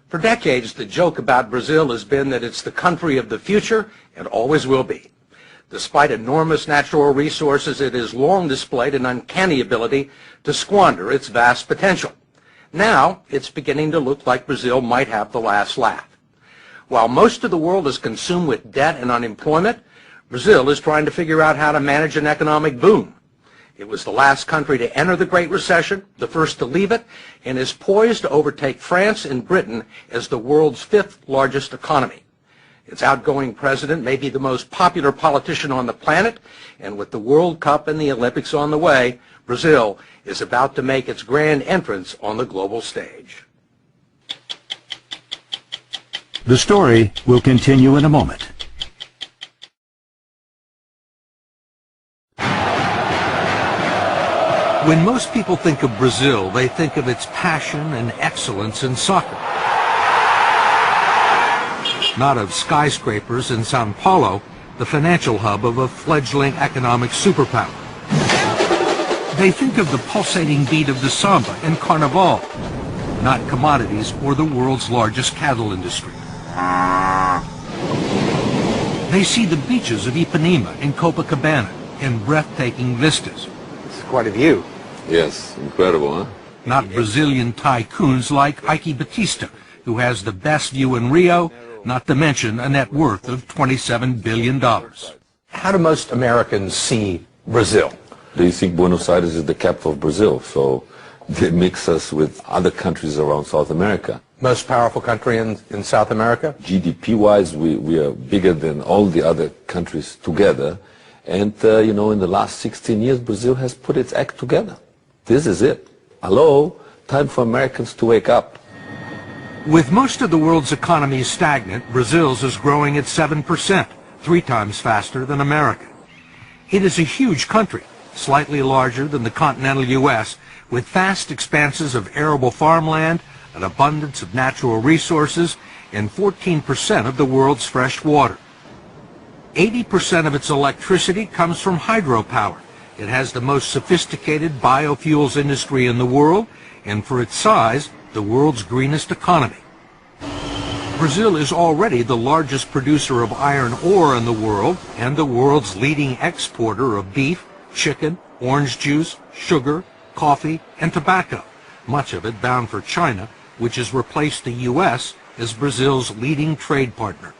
For decades, the joke about Brazil has been that it's the country of the future and always will be. Despite enormous natural resources, it has long displayed an uncanny ability to squander its vast potential. Now, it's beginning to look like Brazil might have the last laugh. While most of the world is consumed with debt and unemployment, Brazil is trying to figure out how to manage an economic boom. It was the last country to enter the Great Recession, the first to leave it, and is poised to overtake France and Britain as the world's fifth largest economy. Its outgoing president may be the most popular politician on the planet, and with the World Cup and the Olympics on the way, Brazil is about to make its grand entrance on the global stage. The story will continue in a moment. When most people think of Brazil, they think of its passion and excellence in soccer. Not of skyscrapers in Sao Paulo, the financial hub of a fledgling economic superpower. They think of the pulsating beat of the samba and carnival, not commodities or the world's largest cattle industry. They see the beaches of Ipanema and Copacabana and breathtaking vistas. It's quite a view. Yes, incredible, huh? Not Brazilian tycoons like Eike Batista, who has the best view in Rio, not to mention a net worth of $27 billion. How do most Americans see Brazil? They think Buenos Aires is the capital of Brazil, so they mix us with other countries around South America. Most powerful country in South America? GDP-wise, we are bigger than all the other countries together. And, you know, in the last 16 years, Brazil has put its act together. This is it. Hello? Time for Americans to wake up. With most of the world's economies stagnant, Brazil's is growing at 7%, 3 times faster than America. It is a huge country, slightly larger than the continental U.S., with vast expanses of arable farmland, an abundance of natural resources, and 14% of the world's fresh water. 80% of its electricity comes from hydropower. It has the most sophisticated biofuels industry in the world, and for its size, the world's greenest economy. Brazil is already the largest producer of iron ore in the world and the world's leading exporter of beef, chicken, orange juice, sugar, coffee, and tobacco, much of it bound for China, which has replaced the U.S. as Brazil's leading trade partner.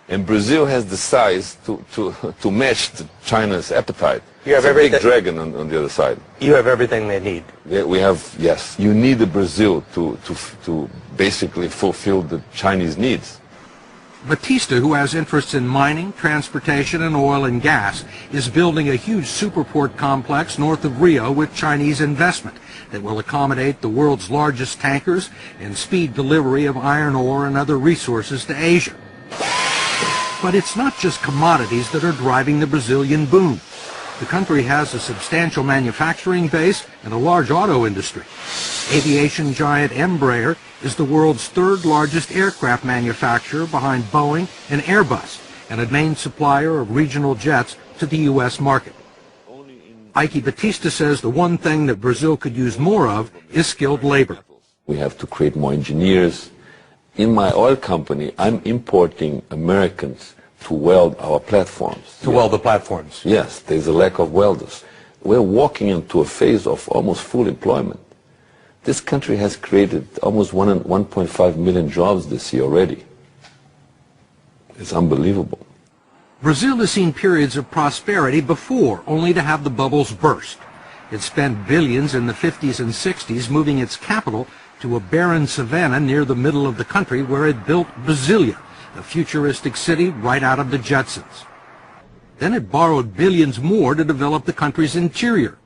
And Brazil has the size to match China's appetite. You have it's a everything. big dragon on the other side. You have everything they need. Yeah, we have, yes. You need a Brazil to basically fulfill the Chinese needs. Batista, who has interests in mining, transportation, and oil and gas, is building a huge superport complex north of Rio with Chinese investment that will accommodate the world's largest tankers and speed delivery of iron ore and other resources to Asia. But it's not just commodities that are driving the Brazilian boom. The country has a substantial manufacturing base and a large auto industry. Aviation giant Embraer is the world's third largest aircraft manufacturer behind Boeing and Airbus, and a main supplier of regional jets to the U.S. market. Eike Batista says the one thing that Brazil could use more of is skilled labor. We have to create more engineers. In my oil company, I'm importing Americans to weld our platforms. To weld the platforms? Yes, there's a lack of welders. We're walking into a phase of almost full employment. This country has created almost 1.5 million jobs this year already. It's unbelievable. Brazil has seen periods of prosperity before, only to have the bubbles burst. It spent billions in the 50s and 60s moving its capital to a barren savanna near the middle of the country where it built Brasilia, a futuristic city right out of the Jetsons. Then it borrowed billions more to develop the country's interior.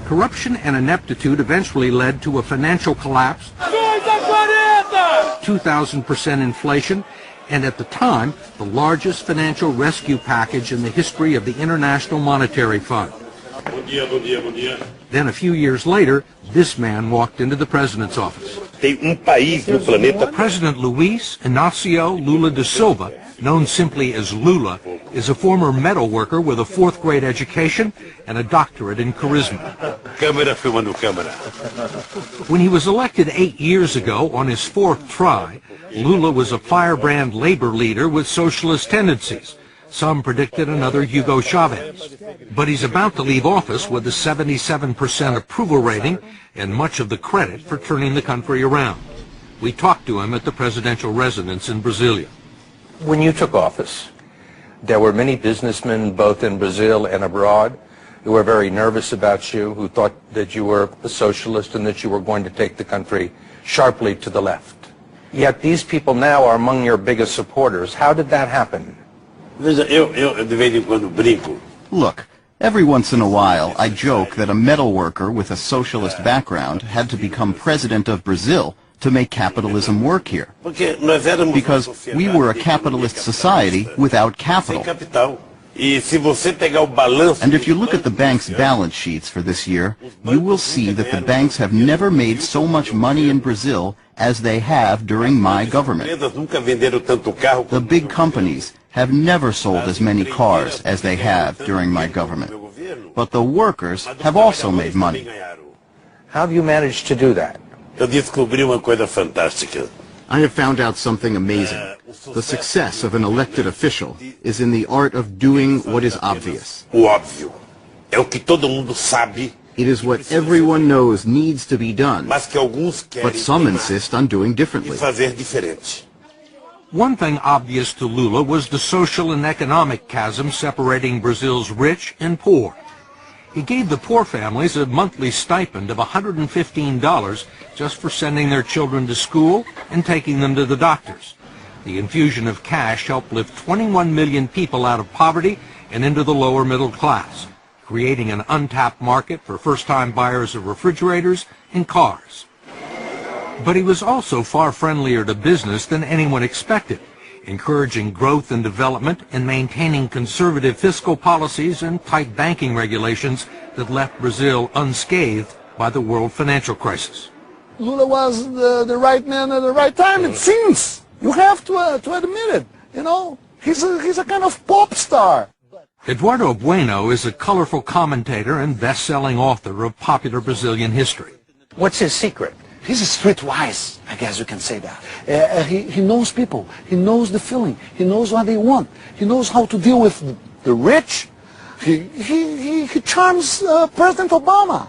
Corruption and ineptitude eventually led to a financial collapse, 2,000% inflation, and at the time, the largest financial rescue package in the history of the International Monetary Fund. Then a few years later, this man walked into the president's office. Tem país no planeta. President Luis Inácio Lula da Silva known simply as Lula, is a former metal worker with a fourth-grade education and a doctorate in charisma. When he was elected 8 years ago on his fourth try, Lula was a firebrand labor leader with socialist tendencies. Some predicted another Hugo Chavez. But he's about to leave office with a 77% approval rating and much of the credit for turning the country around. We talked to him at the presidential residence in Brasilia. When you took office, there were many businessmen both in Brazil and abroad who were very nervous about you, who thought that you were a socialist and that you were going to take the country sharply to the left. Yet these people now are among your biggest supporters. How did that happen? Look, every once in a while I joke that a metal worker with a socialist background had to become president of Brazil to make capitalism work here. Because we were a capitalist society without capital. And if you look at the bank's balance sheets for this year, you will see that the banks have never made so much money in Brazil as they have during my government. The big companies have never sold as many cars as they have during my government. But the workers have also made money. How have you managed to do that? I have found out something amazing. The success of an elected official is in the art of doing what is obvious. It is what everyone knows needs to be done, but some insist on doing differently. One thing obvious to Lula was the social and economic chasm separating Brazil's rich and poor. He gave the poor families a monthly stipend of $115 just for sending their children to school and taking them to the doctors. The infusion of cash helped lift 21 million people out of poverty and into the lower middle class, creating an untapped market for first-time buyers of refrigerators and cars. But he was also far friendlier to business than anyone expected, encouraging growth and development and maintaining conservative fiscal policies and tight banking regulations that left Brazil unscathed by the world financial crisis. Lula was the right man at the right time, it seems. You have to admit it. You know, he's a kind of pop star. Eduardo Bueno is a colorful commentator and best-selling author of popular Brazilian history. What's his secret? He's streetwise, I guess you can say that. He knows people. He knows the feeling. He knows what they want. He knows how to deal with the rich. He charms President Obama.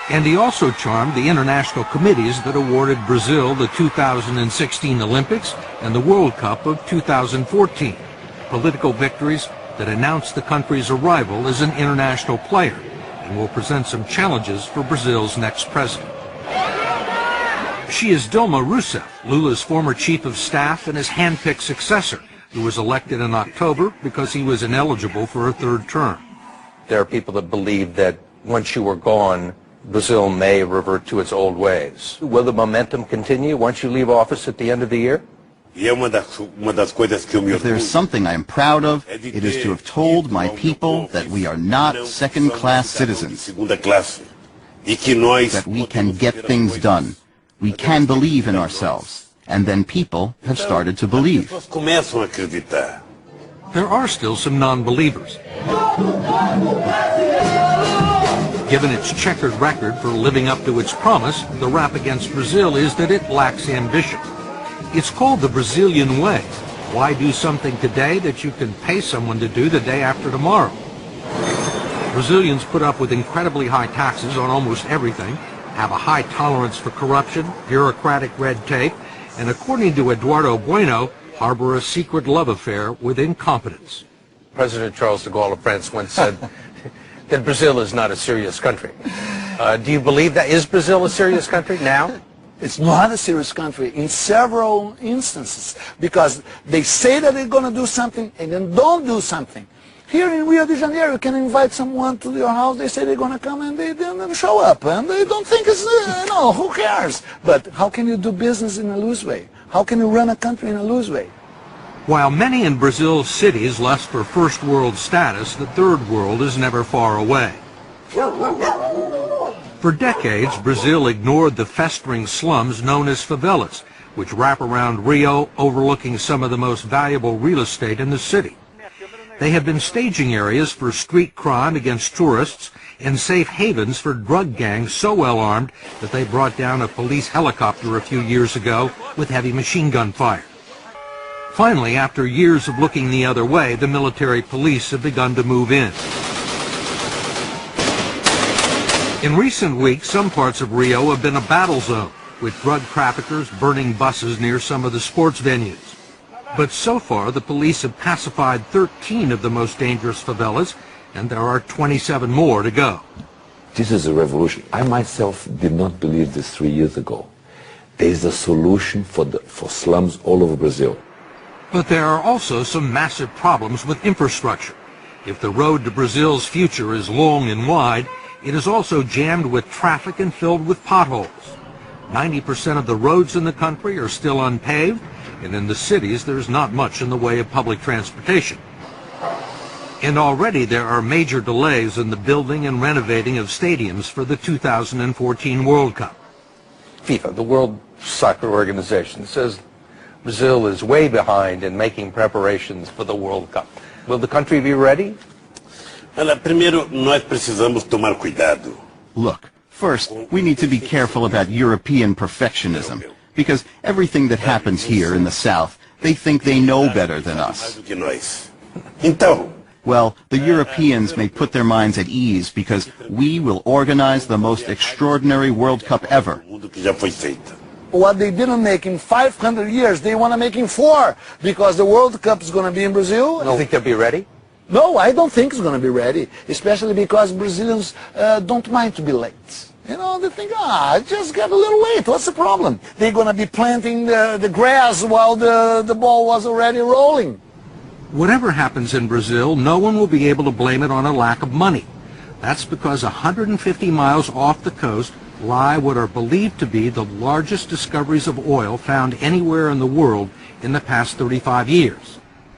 And he also charmed the international committees that awarded Brazil the 2016 Olympics and the World Cup of 2014, political victories that announced the country's arrival as an international player and will present some challenges for Brazil's next president. She is Dilma Rousseff, Lula's former chief of staff and his hand-picked successor, who was elected in October because he was ineligible for a third term. There are people that believe that once you were gone, Brazil may revert to its old ways. Will the momentum continue once you leave office at the end of the year? If there's something I am proud of, it is to have told my people that we are not second-class citizens, that we can get things done. We can believe in ourselves, and then people have started to believe. There are still some non-believers. Given its checkered record for living up to its promise, the rap against Brazil is that it lacks ambition. It's called the Brazilian way. Why do something today that you can pay someone to do the day after tomorrow? Brazilians put up with incredibly high taxes on almost everything, have a high tolerance for corruption, bureaucratic red tape, and according to Eduardo Bueno, harbor a secret love affair with incompetence. President Charles de Gaulle of France once said that Brazil is not a serious country. Do you believe that? Is Brazil a serious country now? It's not a serious country in several instances because they say that they're going to do something and then don't do something. Here in Rio de Janeiro, you can invite someone to your house, they say they're going to come and they don't show up and they don't think it's, no, who cares? But how can you do business in a loose way? How can you run a country in a loose way? While many in Brazil's cities lust for first world status, the third world is never far away. For decades, Brazil ignored the festering slums known as favelas, which wrap around Rio, overlooking some of the most valuable real estate in the city. They have been staging areas for street crime against tourists and safe havens for drug gangs so well armed that they brought down a police helicopter a few years ago with heavy machine gun fire. Finally, after years of looking the other way, the military police have begun to move in. In recent weeks, some parts of Rio have been a battle zone, with drug traffickers burning buses near some of the sports venues. But so far, the police have pacified 13 of the most dangerous favelas, and there are 27 more to go. This is a revolution. I myself did not believe this 3 years ago. There is a solution for slums all over Brazil. But there are also some massive problems with infrastructure. If the road to Brazil's future is long and wide, it is also jammed with traffic and filled with potholes. 90% of the roads in the country are still unpaved, and in the cities there's not much in the way of public transportation. And already there are major delays in the building and renovating of stadiums for the 2014 World Cup. FIFA, the World Soccer Organization, says Brazil is way behind in making preparations for the World Cup. Will the country be ready? Primeiro, nós precisamos tomar cuidado. Look, first, we need to be careful about European perfectionism, because everything that happens here in the South, they think they know better than us. Então, Well, the Europeans may put their minds at ease because we will organize the most extraordinary World Cup ever. tudo que já foi feito. What they didn't make in 500 years, they want to make in 4, because the World Cup is going to be in Brazil. Do you think they'll be ready? No, I don't think it's going to be ready, especially because Brazilians don't mind to be late. You know, they think, just get a little late, what's the problem? They're going to be planting the grass while the ball was already rolling. Whatever happens in Brazil, no one will be able to blame it on a lack of money. That's because 150 miles off the coast lie what are believed to be the largest discoveries of oil found anywhere in the world in the past 35 years.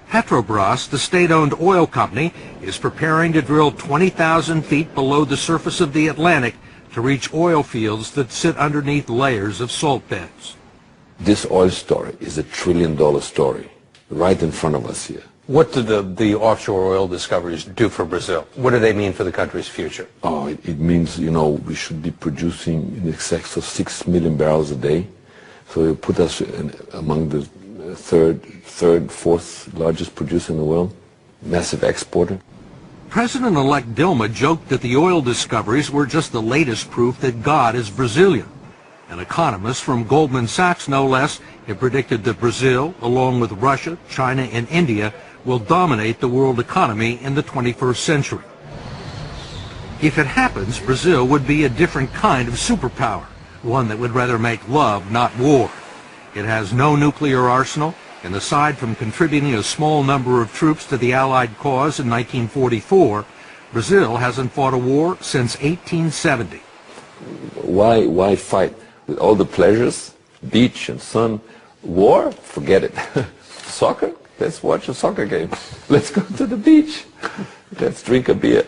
Petrobras, the state-owned oil company, is preparing to drill 20,000 feet below the surface of the Atlantic to reach oil fields that sit underneath layers of salt beds. This oil story is $1 trillion story right in front of us here. What do the offshore oil discoveries do for Brazil? What do they mean for the country's future? Oh, it means, you know, we should be producing in excess of 6 million barrels a day. So it put us among the third, fourth largest producer in the world, massive exporter. President-elect Dilma joked that the oil discoveries were just the latest proof that God is Brazilian. An economist from Goldman Sachs, no less, had predicted that Brazil, along with Russia, China, and India, will dominate the world economy in the 21st century. If it happens, Brazil would be a different kind of superpower, one that would rather make love, not war. It has no nuclear arsenal, and aside from contributing a small number of troops to the Allied cause in 1944, Brazil hasn't fought a war since 1870. Why fight? With all the pleasures, beach and sun, war, forget it. Soccer, let's watch a soccer game. Let's go to the beach. Let's drink a beer.